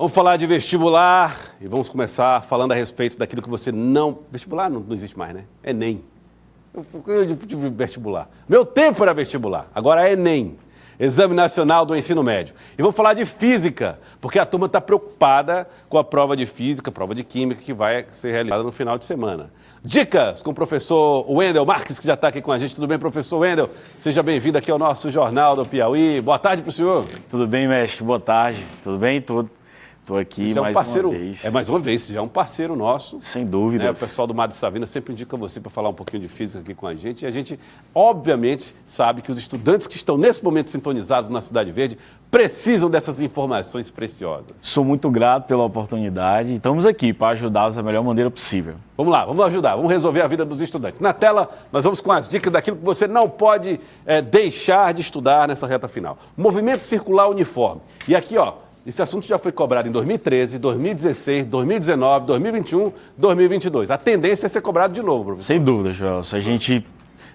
Vamos falar de vestibular e vamos começar falando a respeito daquilo que você não... Vestibular não existe mais, né? Enem. Eu de vestibular. Meu tempo era vestibular, agora é Enem. Exame Nacional do Ensino Médio. E vamos falar de física, porque a turma está preocupada com a prova de física, prova de química, que vai ser realizada no final de semana. Dicas com o professor Wendel Marques, que já está aqui com a gente. Tudo bem, professor Wendel? Seja bem-vindo aqui ao nosso Jornal do Piauí. Boa tarde para o senhor. Tudo bem, mestre? Boa tarde. Tudo bem? Estou aqui mais uma vez. Mais uma vez, já é um parceiro nosso. Sem dúvidas. Né? O pessoal do Mar de Savina sempre indica você para falar um pouquinho de física aqui com a gente. E a gente, obviamente, sabe que os estudantes que estão nesse momento sintonizados na Cidade Verde precisam dessas informações preciosas. Sou muito grato pela oportunidade e estamos aqui para ajudá-los da melhor maneira possível. Vamos lá, vamos ajudar, vamos resolver a vida dos estudantes. Na tela, nós vamos com as dicas daquilo que você não pode deixar de estudar nessa reta final. Movimento circular uniforme. E aqui, ó, esse assunto já foi cobrado em 2013, 2016, 2019, 2021, 2022. A tendência é ser cobrado de novo, professor. Sem dúvida, Joel.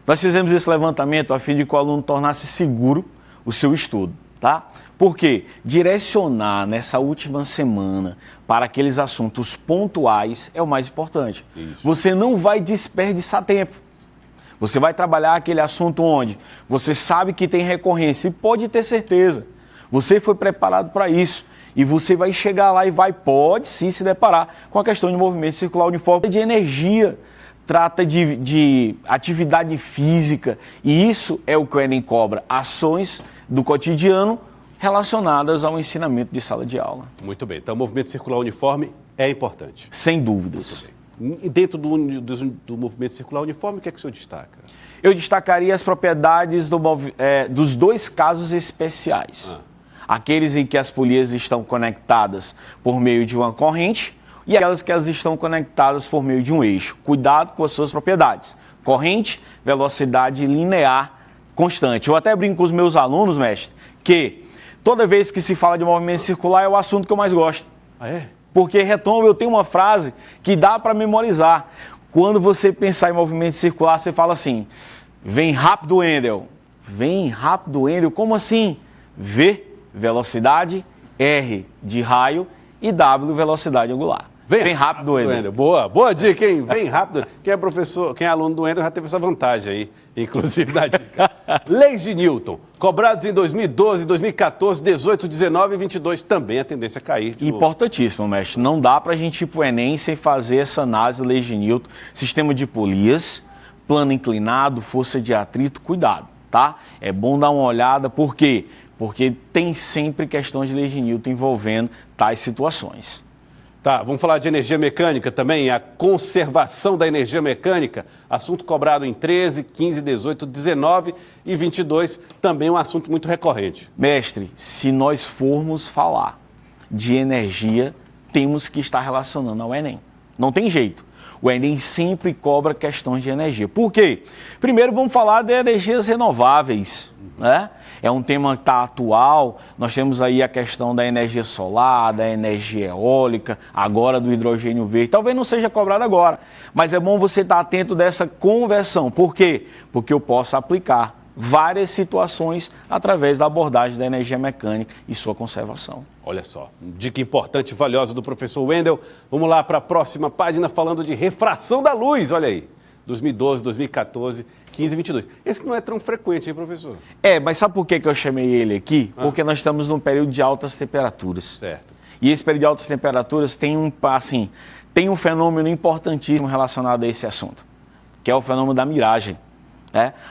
Nós fizemos esse levantamento a fim de que o aluno tornasse seguro o seu estudo, tá? Porque direcionar nessa última semana para aqueles assuntos pontuais é o mais importante. Isso. Você não vai desperdiçar tempo. Você vai trabalhar aquele assunto onde você sabe que tem recorrência e pode ter certeza. Você foi preparado para isso e você vai chegar lá e pode sim se deparar com a questão de movimento circular uniforme, de energia, trata de atividade física e isso é o que o Enem cobra, ações do cotidiano relacionadas ao ensinamento de sala de aula. Muito bem, então o movimento circular uniforme é importante. Sem dúvidas. Muito bem. E dentro do movimento circular uniforme, o que é que o senhor destaca? Eu destacaria as propriedades dos dois casos especiais. Aqueles em que as polias estão conectadas por meio de uma corrente e aquelas que elas estão conectadas por meio de um eixo. Cuidado com as suas propriedades. Corrente, velocidade linear constante. Eu até brinco com os meus alunos, mestre, que toda vez que se fala de movimento circular é o assunto que eu mais gosto. Ah, é? Porque, retomo, eu tenho uma frase que dá para memorizar. Quando você pensar em movimento circular, você fala assim, vem rápido, Wendel. Vem rápido, Wendel. Como assim? V, velocidade, R de raio e W, velocidade angular. Vem rápido, Wendel. Boa dica, hein? Vem rápido. Quem é aluno do Wendel já teve essa vantagem aí, inclusive da dica. Leis de Newton, cobrados em 2012, 2014, 18, 19 e 22, também a tendência a cair. Importantíssimo, mestre. Não dá para a gente ir para o Enem sem fazer essa análise de leis de Newton, sistema de polias, plano inclinado, força de atrito, cuidado, tá? É bom dar uma olhada, por quê? Porque tem sempre questões de leis de Newton envolvendo tais situações. Tá, vamos falar de energia mecânica também, a conservação da energia mecânica, assunto cobrado em 13, 15, 18, 19 e 22, também um assunto muito recorrente. Mestre, se nós formos falar de energia, temos que estar relacionando ao Enem. Não tem jeito. O Enem sempre cobra questões de energia. Por quê? Primeiro vamos falar de energias renováveis, né? É um tema que está atual, nós temos aí a questão da energia solar, da energia eólica, agora do hidrogênio verde. Talvez não seja cobrado agora, mas é bom você estar atento dessa conversão. Por quê? Porque eu posso aplicar várias situações através da abordagem da energia mecânica e sua conservação. Olha só, dica importante e valiosa do professor Wendel. Vamos lá para a próxima página falando de refração da luz, olha aí. 2012, 2014, 15 e 22. Esse não é tão frequente, hein, professor? Mas sabe por que eu chamei ele aqui? Porque nós estamos num período de altas temperaturas. Certo. E esse período de altas temperaturas tem um fenômeno importantíssimo relacionado a esse assunto, que é o fenômeno da miragem.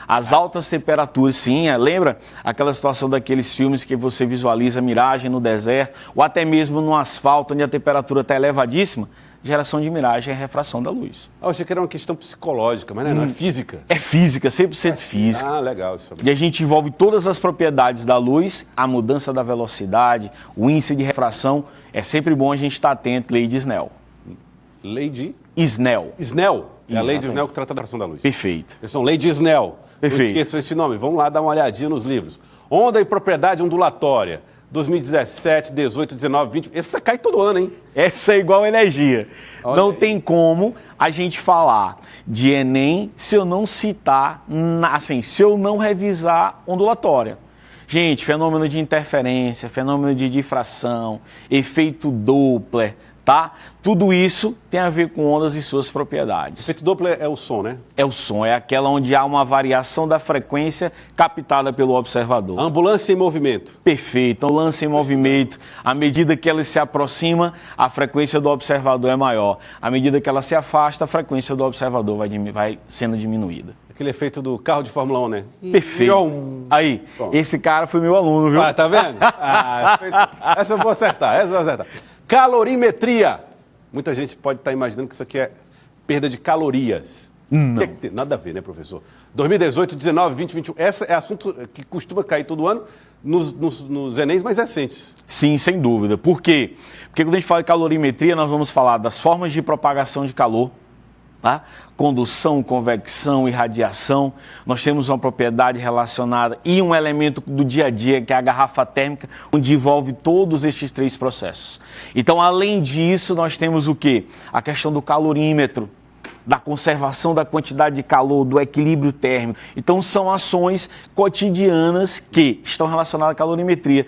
As altas temperaturas, sim, lembra aquela situação daqueles filmes que você visualiza a miragem no deserto, ou até mesmo no asfalto, onde a temperatura está elevadíssima? Geração de miragem é refração da luz. Eu achei que era uma questão psicológica, mas não é física. É física, 100% física. Ah, legal isso. E a gente envolve todas as propriedades da luz, a mudança da velocidade, o índice de refração. É sempre bom a gente estar atento, lei de Snell. Lei de? Snell. Snell? É a lei de Snell que trata da refração da luz. Perfeito. Eles são lei de Snell. Perfeito. Não esqueçam esse nome. Vamos lá dar uma olhadinha nos livros. Onda e propriedade ondulatória. 2017, 18, 19, 20. Essa cai todo ano, hein? Essa é igual energia. Olha não aí. tem como a gente falar de Enem se eu não citar, se eu não revisar ondulatória. Gente, fenômeno de interferência, fenômeno de difração, efeito Doppler, tá? Tudo isso tem a ver com ondas e suas propriedades. Efeito Doppler é o som, né? É o som, é aquela onde há uma variação da frequência captada pelo observador. Ambulância em movimento. Perfeito, então lança em movimento. À medida que ela se aproxima, a frequência do observador é maior. À medida que ela se afasta, a frequência do observador vai sendo diminuída. Aquele efeito do carro de Fórmula 1, né? Perfeito. Aí, esse cara foi meu aluno, viu? Ah, tá vendo? Essa eu vou acertar, Calorimetria. Muita gente pode estar imaginando que isso aqui é perda de calorias. Não. Nada a ver, né, professor? 2018, 19, 20, 21. Esse é assunto que costuma cair todo ano nos Enems mais recentes. Sim, sem dúvida. Por quê? Porque quando a gente fala de calorimetria, nós vamos falar das formas de propagação de calor, tá? Condução, convecção e radiação. Nós temos uma propriedade relacionada e um elemento do dia a dia, que é a garrafa térmica, onde envolve todos estes três processos. Então, além disso, nós temos o quê? A questão do calorímetro, da conservação da quantidade de calor, do equilíbrio térmico. Então, são ações cotidianas que estão relacionadas à calorimetria.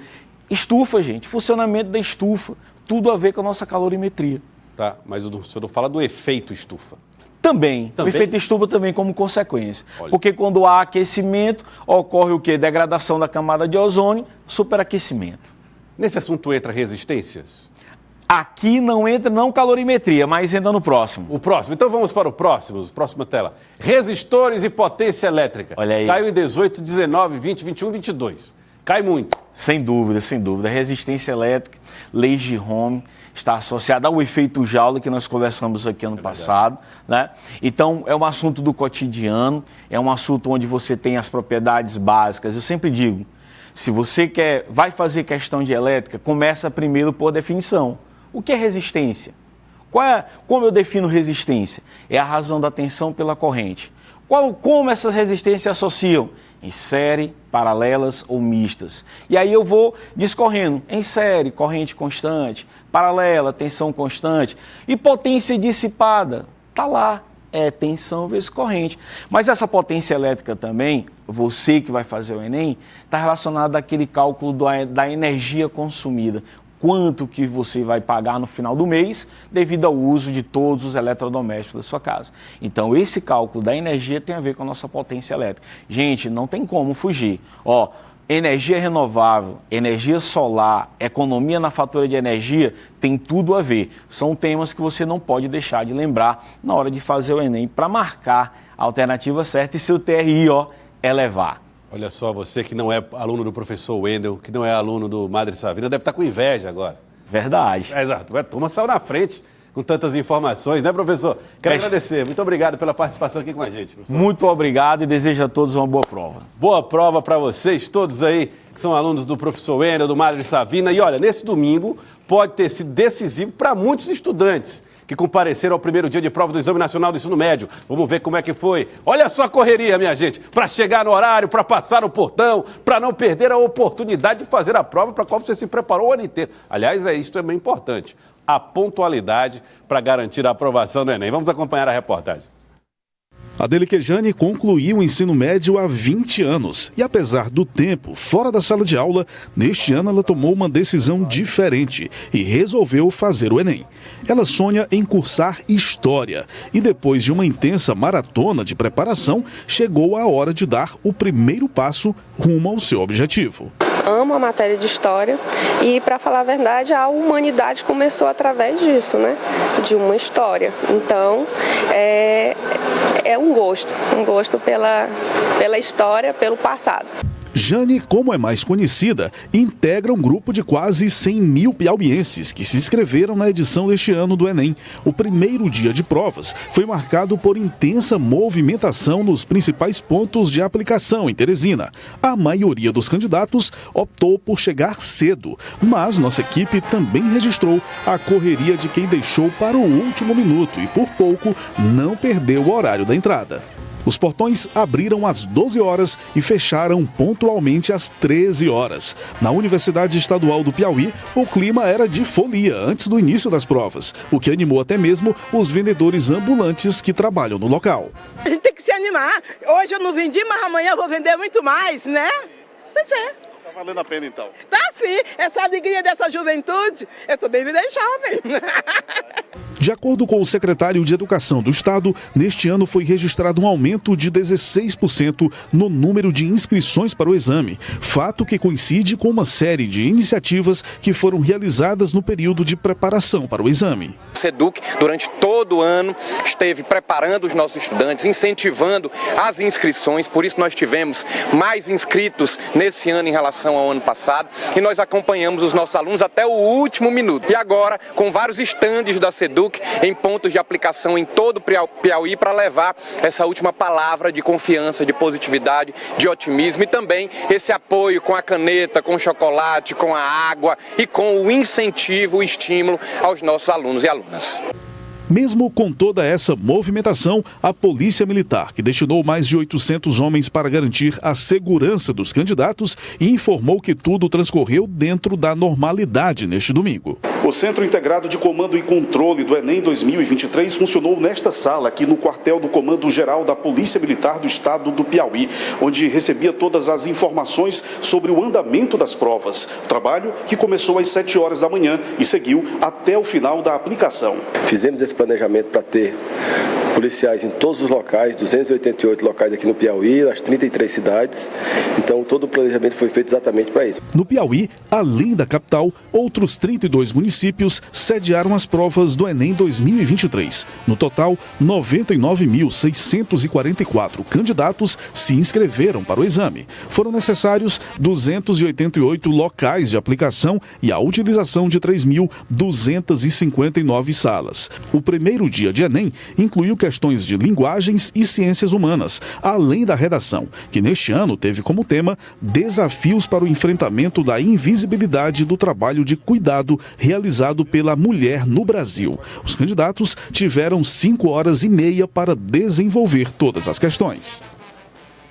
Estufa, gente, funcionamento da estufa, tudo a ver com a nossa calorimetria. Tá, mas o senhor não fala do efeito estufa. Também. O efeito estufa também como consequência. Olha. Porque quando há aquecimento, ocorre o quê? Degradação da camada de ozônio, superaquecimento. Nesse assunto entra resistências? Aqui não entra não calorimetria, mas entra no próximo. O próximo. Então vamos para o próximo, próxima tela. Resistores e potência elétrica. Olha aí. Caiu em 18, 19, 20, 21, 22. Cai muito. Sem dúvida, sem dúvida. Resistência elétrica, leis de Ohm, está associada ao efeito Joule que nós conversamos aqui ano passado, né? Então, é um assunto do cotidiano, é um assunto onde você tem as propriedades básicas. Eu sempre digo, se você vai fazer questão de elétrica, começa primeiro por definição. O que é resistência? Como eu defino resistência? É a razão da tensão pela corrente. Como essas resistências se associam? Em série, paralelas ou mistas. E aí eu vou discorrendo. Em série, corrente constante. Paralela, tensão constante. E potência dissipada. Está lá. É tensão vezes corrente. Mas essa potência elétrica também, você que vai fazer o Enem, está relacionada àquele cálculo da energia consumida. Quanto que você vai pagar no final do mês devido ao uso de todos os eletrodomésticos da sua casa. Então, esse cálculo da energia tem a ver com a nossa potência elétrica. Gente, não tem como fugir. Energia renovável, energia solar, economia na fatura de energia, tem tudo a ver. São temas que você não pode deixar de lembrar na hora de fazer o Enem para marcar a alternativa certa e seu TRI, elevar. Olha só, você que não é aluno do professor Wendel, que não é aluno do Madre Savina, deve estar com inveja agora. Verdade. Exato. A turma saiu na frente com tantas informações, né, professor? Quero agradecer. Muito obrigado pela participação aqui com a gente, professor. Muito obrigado e desejo a todos uma boa prova. Boa prova para vocês, todos aí que são alunos do professor Wendel, do Madre Savina. E olha, nesse domingo pode ter sido decisivo para muitos estudantes que compareceram ao primeiro dia de prova do Exame Nacional do Ensino Médio. Vamos ver como é que foi. Olha só a correria, minha gente, para chegar no horário, para passar no portão, para não perder a oportunidade de fazer a prova para a qual você se preparou o ano inteiro. Aliás, isso também importante, a pontualidade para garantir a aprovação do Enem. Vamos acompanhar a reportagem. Adele Quejane concluiu o ensino médio há 20 anos e, apesar do tempo fora da sala de aula, neste ano ela tomou uma decisão diferente e resolveu fazer o Enem. Ela sonha em cursar História e, depois de uma intensa maratona de preparação, chegou a hora de dar o primeiro passo rumo ao seu objetivo. Amo a matéria de História e, para falar a verdade, a humanidade começou através disso, né? De uma história. Então, é um gosto pela história, pelo passado. Jane, como é mais conhecida, integra um grupo de quase 100 mil piauienses que se inscreveram na edição deste ano do Enem. O primeiro dia de provas foi marcado por intensa movimentação nos principais pontos de aplicação em Teresina. A maioria dos candidatos optou por chegar cedo, mas nossa equipe também registrou a correria de quem deixou para o último minuto e, por pouco, não perdeu o horário da entrada. Os portões abriram às 12 horas e fecharam pontualmente às 13 horas. Na Universidade Estadual do Piauí, o clima era de folia antes do início das provas, o que animou até mesmo os vendedores ambulantes que trabalham no local. A gente tem que se animar. Hoje eu não vendi, mas amanhã eu vou vender muito mais, né? Pois é. valendo a pena, então. Tá sim, essa alegria dessa juventude, eu também me dei jovem. De acordo com o secretário de Educação do Estado, neste ano foi registrado um aumento de 16% no número de inscrições para o exame, fato que coincide com uma série de iniciativas que foram realizadas no período de preparação para o exame. O SEDUC, durante todo o ano, esteve preparando os nossos estudantes, incentivando as inscrições, por isso nós tivemos mais inscritos nesse ano em relação ao ano passado, e nós acompanhamos os nossos alunos até o último minuto. E agora, com vários estandes da SEDUC em pontos de aplicação em todo o Piauí para levar essa última palavra de confiança, de positividade, de otimismo e também esse apoio com a caneta, com o chocolate, com a água e com o incentivo, o estímulo aos nossos alunos e alunas. Mesmo com toda essa movimentação, a Polícia Militar, que destinou mais de 800 homens para garantir a segurança dos candidatos, informou que tudo transcorreu dentro da normalidade neste domingo. O Centro Integrado de Comando e Controle do Enem 2023 funcionou nesta sala, aqui no quartel do Comando Geral da Polícia Militar do Estado do Piauí, onde recebia todas as informações sobre o andamento das provas. Trabalho que começou às 7 horas da manhã e seguiu até o final da aplicação. Fizemos esse planejamento para ter policiais em todos os locais, 288 locais aqui no Piauí, nas 33 cidades. Então, todo o planejamento foi feito exatamente para isso. No Piauí, além da capital, outros 32 municípios sediaram as provas do Enem 2023. No total, 99.644 candidatos se inscreveram para o exame. Foram necessários 288 locais de aplicação e a utilização de 3.259 salas. O primeiro dia de Enem incluiu questões de linguagens e ciências humanas, além da redação, que neste ano teve como tema desafios para o enfrentamento da invisibilidade do trabalho de cuidado realizado pela mulher no Brasil. Os candidatos tiveram 5 horas e meia para desenvolver todas as questões.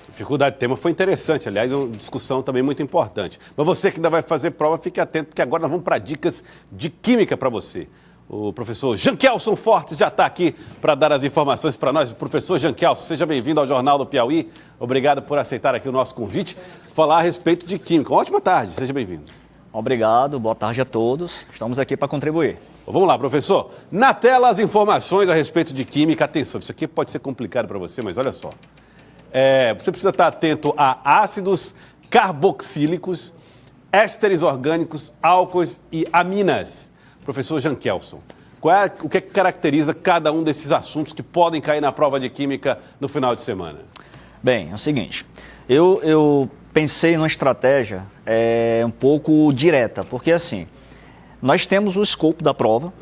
Dificuldade do tema foi interessante, aliás, é uma discussão também muito importante. Mas você que ainda vai fazer prova, fique atento, porque agora nós vamos para dicas de química para você. O professor Jankelson Fortes já está aqui para dar as informações para nós. Professor Jankelson, seja bem-vindo ao Jornal do Piauí. Obrigado por aceitar aqui o nosso convite, falar a respeito de química. Ótima tarde, seja bem-vindo. Obrigado, boa tarde a todos. Estamos aqui para contribuir. Vamos lá, professor. Na tela, as informações a respeito de química. Atenção, isso aqui pode ser complicado para você, mas olha só. Você precisa estar atento a ácidos carboxílicos, ésteres orgânicos, álcoois e aminas. Professor Jankelson, o que caracteriza cada um desses assuntos que podem cair na prova de química no final de semana? Bem, é o seguinte, eu pensei numa estratégia um pouco direta, porque assim, nós temos o escopo da prova,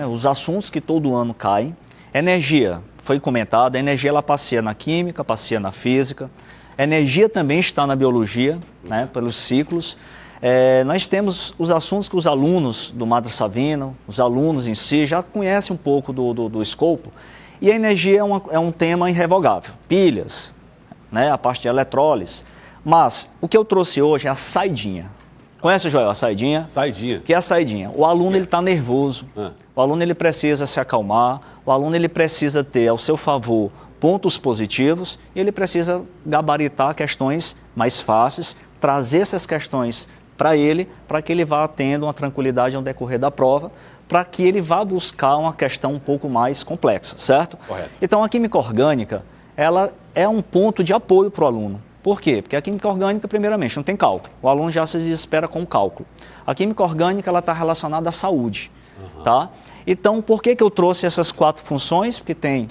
os assuntos que todo ano caem, energia, foi comentado, a energia ela passeia na química, passeia na física, a energia também está na biologia, pelos ciclos. Nós temos os assuntos que os alunos do Madre Savino, os alunos em si, já conhecem um pouco do escopo. E a energia é um tema irrevogável. Pilhas, a parte de eletrólise. Mas o que eu trouxe hoje é a saidinha. Conhece, Joel, a saidinha? Saidinha. O que é a saidinha? O aluno está nervoso, o aluno ele precisa se acalmar, o aluno ele precisa ter ao seu favor pontos positivos e ele precisa gabaritar questões mais fáceis, trazer essas questões para ele, para que ele vá tendo uma tranquilidade ao decorrer da prova, para que ele vá buscar uma questão um pouco mais complexa, certo? Correto. Então, a química orgânica, ela é um ponto de apoio para o aluno. Por quê? Porque a química orgânica, primeiramente, não tem cálculo. O aluno já se desespera com o cálculo. A química orgânica, ela está relacionada à saúde, tá? Então, por que eu trouxe essas 4 funções? Porque tem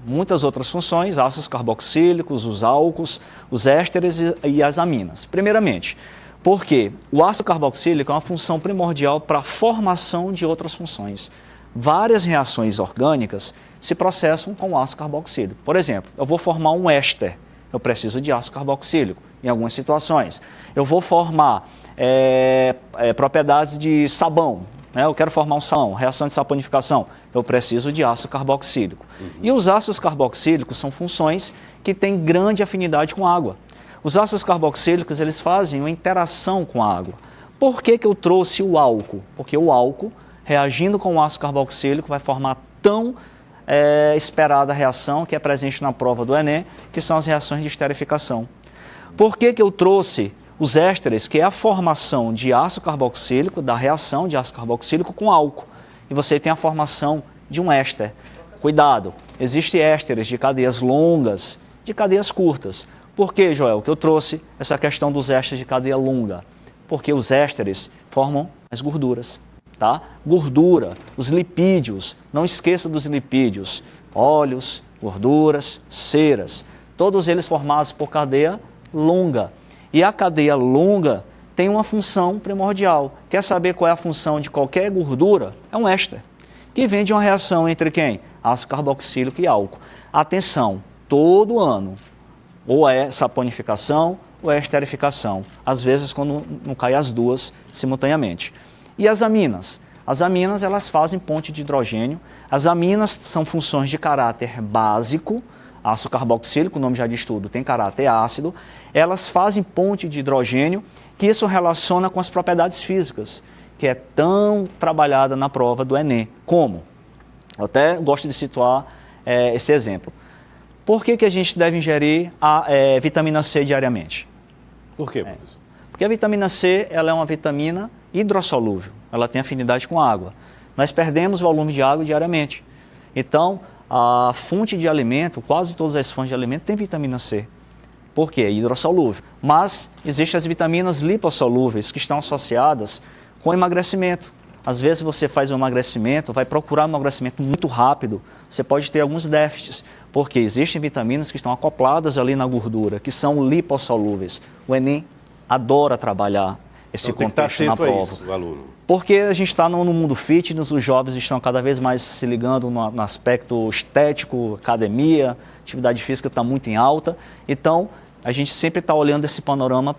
muitas outras funções, ácidos carboxílicos, os álcools, os ésteres e as aminas. Primeiramente, porque o ácido carboxílico é uma função primordial para a formação de outras funções. Várias reações orgânicas se processam com ácido carboxílico. Por exemplo, eu vou formar um éster, eu preciso de ácido carboxílico em algumas situações. Eu vou formar propriedades de sabão, eu quero formar um sabão, reação de saponificação, eu preciso de ácido carboxílico. E os ácidos carboxílicos são funções que têm grande afinidade com água. Os ácidos carboxílicos, eles fazem uma interação com a água. Por que eu trouxe o álcool? Porque o álcool, reagindo com o ácido carboxílico, vai formar tão esperada reação que é presente na prova do Enem, que são as reações de esterificação. Por que eu trouxe os ésteres, que é a formação de ácido carboxílico, da reação de ácido carboxílico com álcool. E você tem a formação de um éster. Cuidado, existem ésteres de cadeias longas, de cadeias curtas. Por que, Joel, que eu trouxe essa questão dos ésteres de cadeia longa? Porque os ésteres formam as gorduras, tá? Gordura, os lipídios, não esqueça dos lipídios, óleos, gorduras, ceras, todos eles formados por cadeia longa. E a cadeia longa tem uma função primordial. Quer saber qual é a função de qualquer gordura? É um éster, que vem de uma reação entre quem? Ácido carboxílico e álcool. Atenção, todo ano, ou é saponificação ou é esterificação. Às vezes, quando não cai as duas simultaneamente. E as aminas? As aminas, elas fazem ponte de hidrogênio. As aminas são funções de caráter básico. Ácido carboxílico, o nome já diz tudo, tem caráter ácido. Elas fazem ponte de hidrogênio, que isso relaciona com as propriedades físicas, que é tão trabalhada na prova do Enem. Como? Eu até gosto de situar esse exemplo. Por que a gente deve ingerir a vitamina C diariamente? Por quê, professor? Porque a vitamina C ela é uma vitamina hidrossolúvel, ela tem afinidade com água. Nós perdemos volume de água diariamente. Então, a fonte de alimento, quase todas as fontes de alimento têm vitamina C. Por quê? É hidrossolúvel. Mas existem as vitaminas lipossolúveis que estão associadas com emagrecimento. Às vezes você faz um emagrecimento, vai procurar um emagrecimento muito rápido, você pode ter alguns déficits, porque existem vitaminas que estão acopladas ali na gordura, que são lipossolúveis. O Enem adora trabalhar esse contexto na prova. Isso, aluno. Porque a gente está no mundo fitness, os jovens estão cada vez mais se ligando no aspecto estético, academia, atividade física está muito em alta, então a gente sempre está olhando esse panorama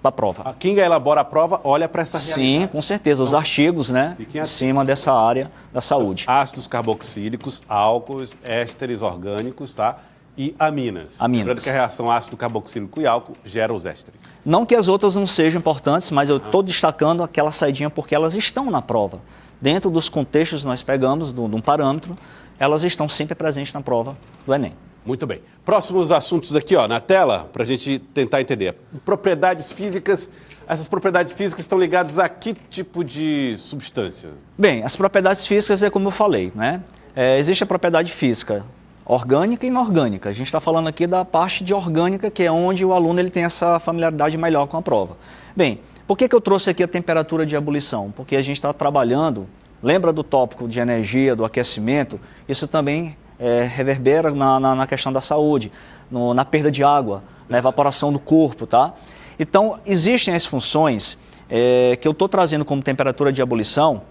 da prova. Quem elabora a prova olha para essa realidade. Sim, com certeza. Os artigos, né, em cima dessa área da saúde. Ácidos carboxílicos, álcools, ésteres orgânicos, tá? E aminas. Lembrando que a reação ácido carboxílico e álcool gera os ésteres. Não que as outras não sejam importantes, mas eu estou destacando aquela saidinha porque elas estão na prova. Dentro dos contextos que nós pegamos, de um parâmetro, elas estão sempre presentes na prova do Enem. Muito bem. Próximos assuntos aqui, ó, na tela, para a gente tentar entender. Propriedades físicas. Essas propriedades físicas estão ligadas a que tipo de substância? Bem, as propriedades físicas é como eu falei, né? Existe a propriedade física orgânica e inorgânica. A gente está falando aqui da parte de orgânica, que é onde o aluno ele tem essa familiaridade melhor com a prova. Bem, por que eu trouxe aqui a temperatura de ebulição? Porque a gente está trabalhando, lembra do tópico de energia, do aquecimento? Isso também reverbera na questão da saúde, na perda de água, na evaporação do corpo, tá? Então, existem as funções que eu estou trazendo como temperatura de ebulição,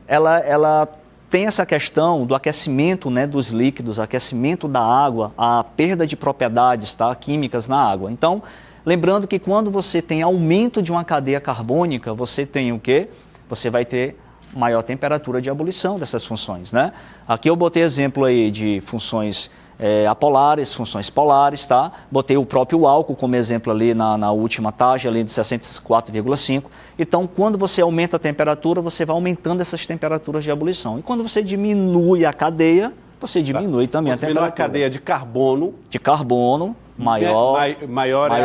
ela tem essa questão do aquecimento, né, dos líquidos, aquecimento da água, a perda de propriedades, tá, químicas na água. Então, lembrando que quando você tem aumento de uma cadeia carbônica, você tem o quê? Você vai ter maior temperatura de ebulição dessas funções, né? Aqui eu botei exemplo aí de funções apolares, funções polares, tá? Botei o próprio álcool como exemplo ali na última taxa, ali de 64,5. Então, quando você aumenta a temperatura, você vai aumentando essas temperaturas de ebulição. E quando você diminui a cadeia, você diminui também a temperatura. Diminui a cadeia de carbono. De carbono, maior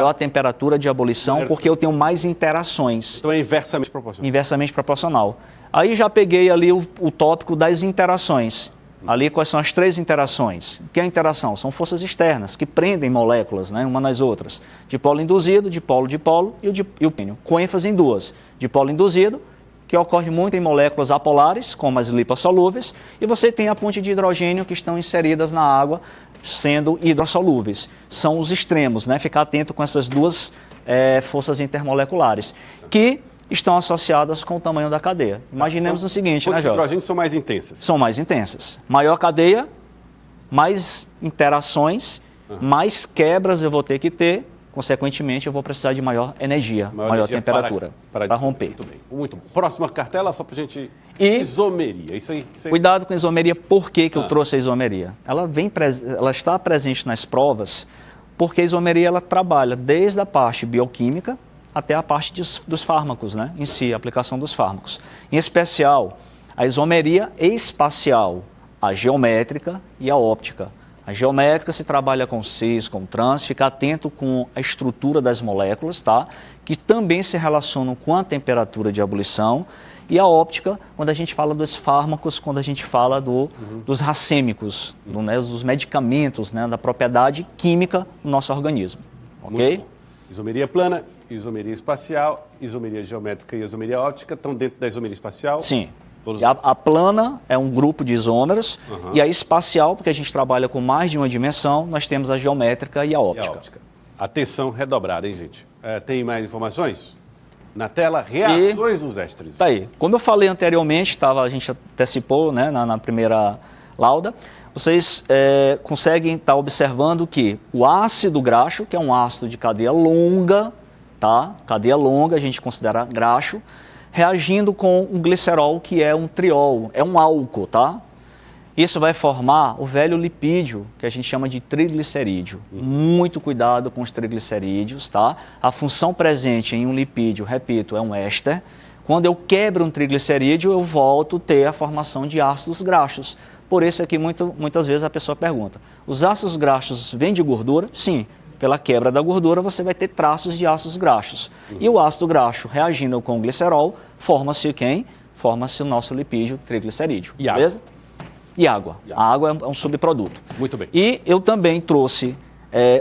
a temperatura de ebulição, porque eu tenho mais interações. Então é inversamente proporcional. Inversamente proporcional. Aí já peguei ali o tópico das interações. Ali quais são as três interações? O que é a interação? São forças externas que prendem moléculas, né, uma nas outras. Dipolo induzido, dipolo e o pênio. Com ênfase em duas. Dipolo induzido, que ocorre muito em moléculas apolares, como as lipossolúveis, e você tem a ponte de hidrogênio que estão inseridas na água, sendo hidrossolúveis. São os extremos, né? Ficar atento com essas duas forças intermoleculares, que estão associadas com o tamanho da cadeia. Imaginemos o seguinte, né, Jorge? Os hidrogênios são mais intensas. São mais intensas. Maior cadeia, mais interações, mais quebras eu vou ter que ter, consequentemente eu vou precisar de maior energia, maior temperatura para romper. Muito bem. Muito bom. Próxima cartela, só para a gente... Isomeria. Isso aí. Cuidado com a isomeria. Por que eu trouxe a isomeria? Ela está presente nas provas porque a isomeria ela trabalha desde a parte bioquímica até a parte dos fármacos, né? Em si, a aplicação dos fármacos. Em especial, a isomeria espacial, a geométrica e a óptica. A geométrica se trabalha com cis, com trans, fica atento com a estrutura das moléculas, tá? Que também se relacionam com a temperatura de ebulição. E a óptica, quando a gente fala dos fármacos, quando a gente fala dos racêmicos, dos medicamentos, né? Da propriedade química do nosso organismo. Ok? Isomeria plana, isomeria espacial, isomeria geométrica e isomeria óptica estão dentro da isomeria espacial? Sim. A plana é um grupo de isômeros e a espacial, porque a gente trabalha com mais de uma dimensão, nós temos a geométrica e a óptica. Atenção redobrada, hein, gente? Tem mais informações? Na tela, reações dos ésteres. Tá aí. Como eu falei anteriormente, a gente antecipou, né, na primeira lauda, vocês conseguem estar observando que o ácido graxo, que é um ácido de cadeia longa, tá? Cadeia longa, a gente considera graxo, reagindo com um glicerol, que é um triol, é um álcool, tá? Isso vai formar o velho lipídio, que a gente chama de triglicerídeo. Muito cuidado com os triglicerídeos, tá? A função presente em um lipídio, repito, é um éster. Quando eu quebro um triglicerídeo, eu volto a ter a formação de ácidos graxos. Por isso é que muitas vezes a pessoa pergunta, os ácidos graxos vêm de gordura? Sim. Pela quebra da gordura, você vai ter traços de ácidos graxos. E o ácido graxo reagindo com o glicerol, forma-se quem? Forma-se o nosso lipídio triglicerídeo. E beleza? E água. A água é um subproduto. Muito bem. E eu também trouxe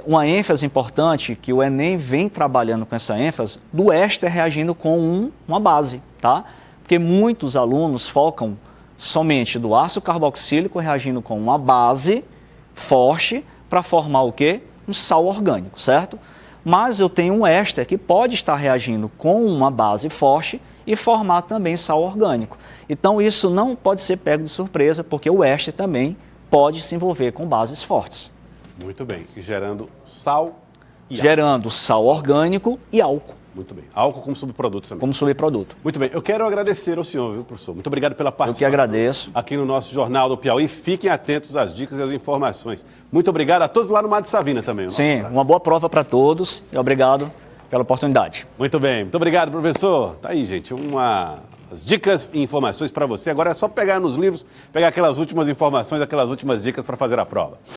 uma ênfase importante, que o Enem vem trabalhando com essa ênfase, do éster reagindo com uma base, tá? Porque muitos alunos focam somente do ácido carboxílico reagindo com uma base forte para formar o quê? Um sal orgânico, certo? Mas eu tenho um éster que pode estar reagindo com uma base forte e formar também sal orgânico. Então isso não pode ser pego de surpresa, porque o éster também pode se envolver com bases fortes. Muito bem. E gerando sal e gerando sal orgânico e álcool. Muito bem. Álcool como subproduto também. Como subproduto. Muito bem. Eu quero agradecer ao senhor, viu, professor? Muito obrigado pela participação. Eu que agradeço. Aqui no nosso Jornal do Piauí. Fiquem atentos às dicas e às informações. Muito obrigado a todos lá no Mar de Savina também. Sim, uma boa prova para todos e obrigado pela oportunidade. Muito bem. Muito obrigado, professor. Tá aí, gente. As dicas e informações para você. Agora é só pegar nos livros, pegar aquelas últimas informações, aquelas últimas dicas para fazer a prova.